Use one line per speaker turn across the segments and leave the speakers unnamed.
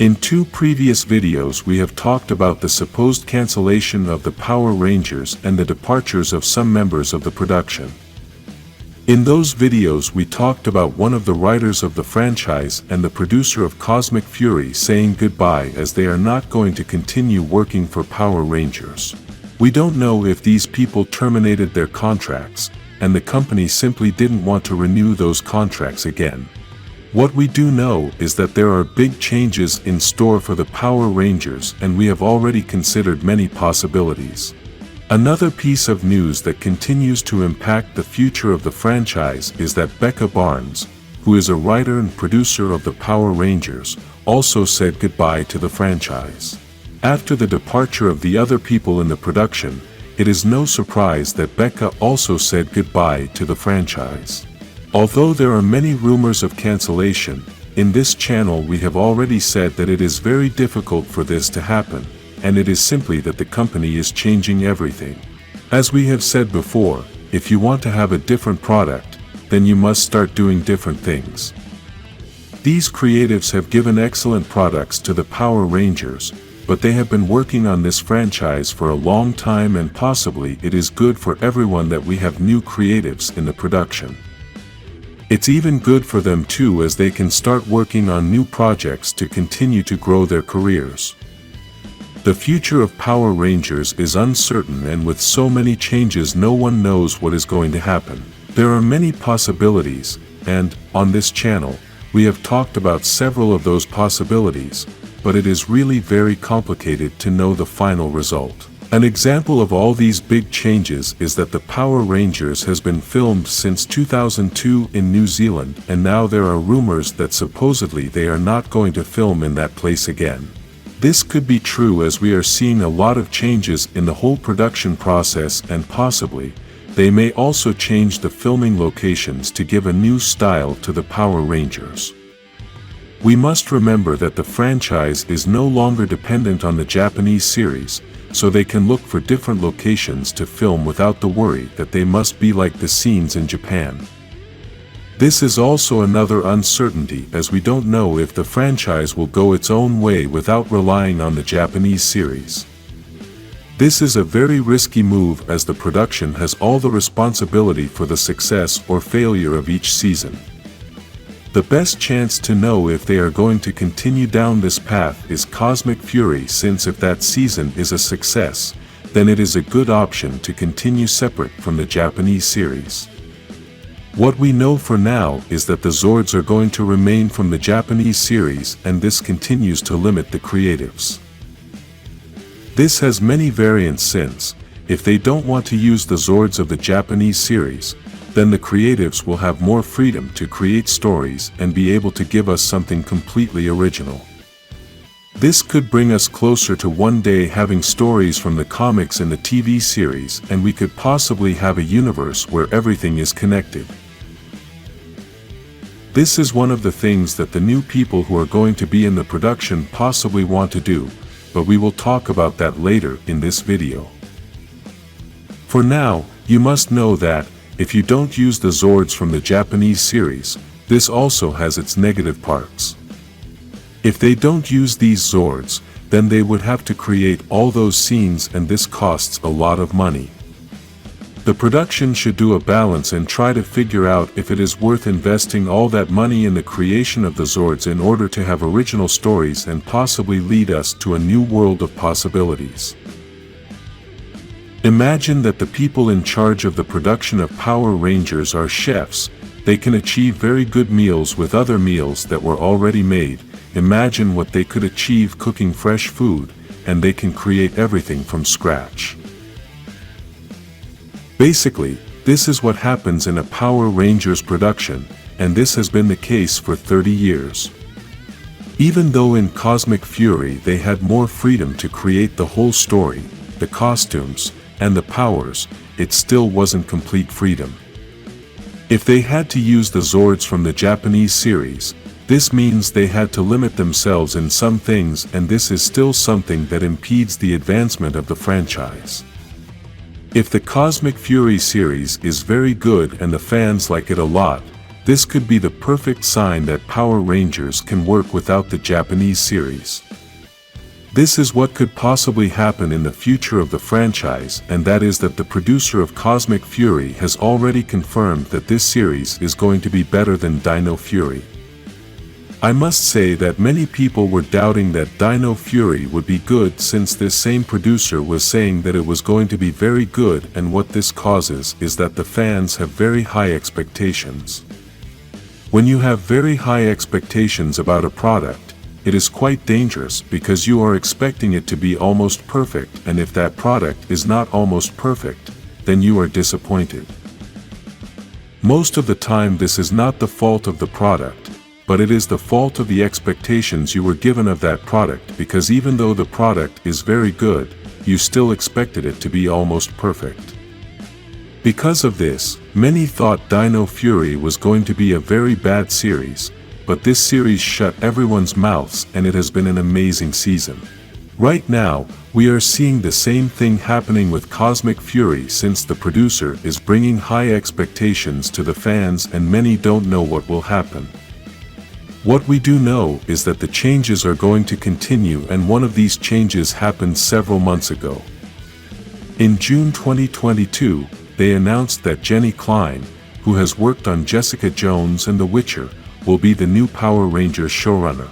In two previous videos we have talked about the supposed cancellation of the Power Rangers and the departures of some members of the production. In those videos we talked about one of the writers of the franchise and the producer of Cosmic Fury saying goodbye as they are not going to continue working for Power Rangers. We don't know if these people terminated their contracts, and the company simply didn't want to renew those contracts again. What we do know is that there are big changes in store for the Power Rangers, and we have already considered many possibilities. Another piece of news that continues to impact the future of the franchise is that Becca Barnes, who is a writer and producer of the Power Rangers, also said goodbye to the franchise. After the departure of the other people in the production, it is no surprise that Becca also said goodbye to the franchise. Although there are many rumors of cancellation, in this channel we have already said that it is very difficult for this to happen, and it is simply that the company is changing everything. As we have said before, if you want to have a different product, then you must start doing different things. These creatives have given excellent products to the Power Rangers, but they have been working on this franchise for a long time, and possibly it is good for everyone that we have new creatives in the production. It's even good for them too, as they can start working on new projects to continue to grow their careers. The future of Power Rangers is uncertain, and with so many changes no one knows what is going to happen. There are many possibilities, and, on this channel, we have talked about several of those possibilities, but it is really very complicated to know the final result. An example of all these big changes is that the Power Rangers has been filmed since 2002 in New Zealand, and now there are rumors that supposedly they are not going to film in that place again. This could be true, as we are seeing a lot of changes in the whole production process, and possibly, they may also change the filming locations to give a new style to the Power Rangers. We must remember that the franchise is no longer dependent on the Japanese series, so they can look for different locations to film without the worry that they must be like the scenes in Japan. This is also another uncertainty, as we don't know if the franchise will go its own way without relying on the Japanese series. This is a very risky move, as the production has all the responsibility for the success or failure of each season. The best chance to know if they are going to continue down this path is Cosmic Fury, since if that season is a success, then it is a good option to continue separate from the Japanese series. What we know for now is that the Zords are going to remain from the Japanese series, and this continues to limit the creatives. This has many variants, since, if they don't want to use the Zords of the Japanese series, then the creatives will have more freedom to create stories and be able to give us something completely original. This could bring us closer to one day having stories from the comics and the TV series, and we could possibly have a universe where everything is connected. This is one of the things that the new people who are going to be in the production possibly want to do, but we will talk about that later in this video. For now, you must know that, if you don't use the Zords from the Japanese series, this also has its negative parts. If they don't use these Zords, then they would have to create all those scenes, and this costs a lot of money. The production should do a balance and try to figure out if it is worth investing all that money in the creation of the Zords in order to have original stories and possibly lead us to a new world of possibilities. Imagine that the people in charge of the production of Power Rangers are chefs. They can achieve very good meals with other meals that were already made. Imagine what they could achieve cooking fresh food, and they can create everything from scratch. Basically, this is what happens in a Power Rangers production, and this has been the case for 30 years. Even though in Cosmic Fury they had more freedom to create the whole story, the costumes, and the powers, it still wasn't complete freedom. If they had to use the Zords from the Japanese series, this means they had to limit themselves in some things, and this is still something that impedes the advancement of the franchise. If the Cosmic Fury series is very good and the fans like it a lot, This could be the perfect sign that Power Rangers can work without the Japanese series. This is what could possibly happen in the future of the franchise, and that is that the producer of Cosmic Fury has already confirmed that this series is going to be better than Dino Fury. I must say that many people were doubting that Dino Fury would be good, since this same producer was saying that it was going to be very good, and what this causes is that the fans have very high expectations. When you have very high expectations about a product, it is quite dangerous, because you are expecting it to be almost perfect, and if that product is not almost perfect, then you are disappointed. Most of the time this is not the fault of the product, but it is the fault of the expectations you were given of that product, because even though the product is very good, you still expected it to be almost perfect. Because of this, many thought Dino Fury was going to be a very bad series, but this series shut everyone's mouths, and it has been an amazing season. Right now, we are seeing the same thing happening with Cosmic Fury, since the producer is bringing high expectations to the fans and many don't know what will happen. What we do know is that the changes are going to continue, and one of these changes happened several months ago. In June 2022, they announced that Jenny Klein, who has worked on Jessica Jones and The Witcher, will be the new Power Rangers showrunner.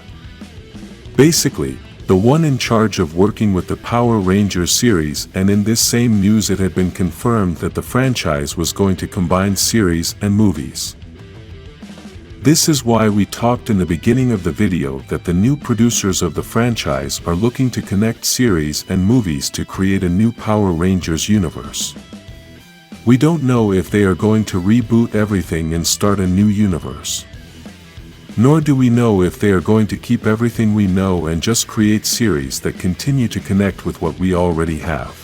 Basically, the one in charge of working with the Power Rangers series, and in this same news it had been confirmed that the franchise was going to combine series and movies. This is why we talked in the beginning of the video that the new producers of the franchise are looking to connect series and movies to create a new Power Rangers universe. We don't know if they are going to reboot everything and start a new universe. Nor do we know if they are going to keep everything we know and just create series that continue to connect with what we already have.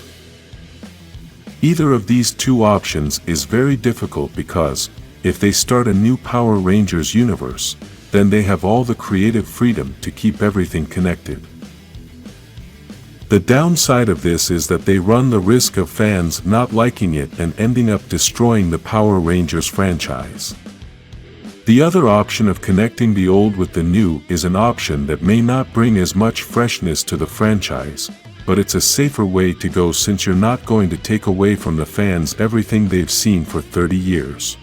Either of these two options is very difficult, because if they start a new Power Rangers universe, then they have all the creative freedom to keep everything connected. The downside of this is that they run the risk of fans not liking it and ending up destroying the Power Rangers franchise. The other option of connecting the old with the new is an option that may not bring as much freshness to the franchise, but it's a safer way to go, since you're not going to take away from the fans everything they've seen for 30 years.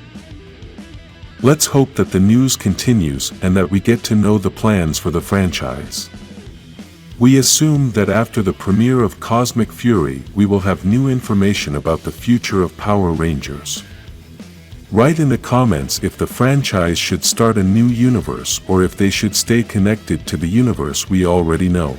Let's hope that the news continues and that we get to know the plans for the franchise. We assume that after the premiere of Cosmic Fury, we will have new information about the future of Power Rangers. Write in the comments if the franchise should start a new universe or if they should stay connected to the universe we already know.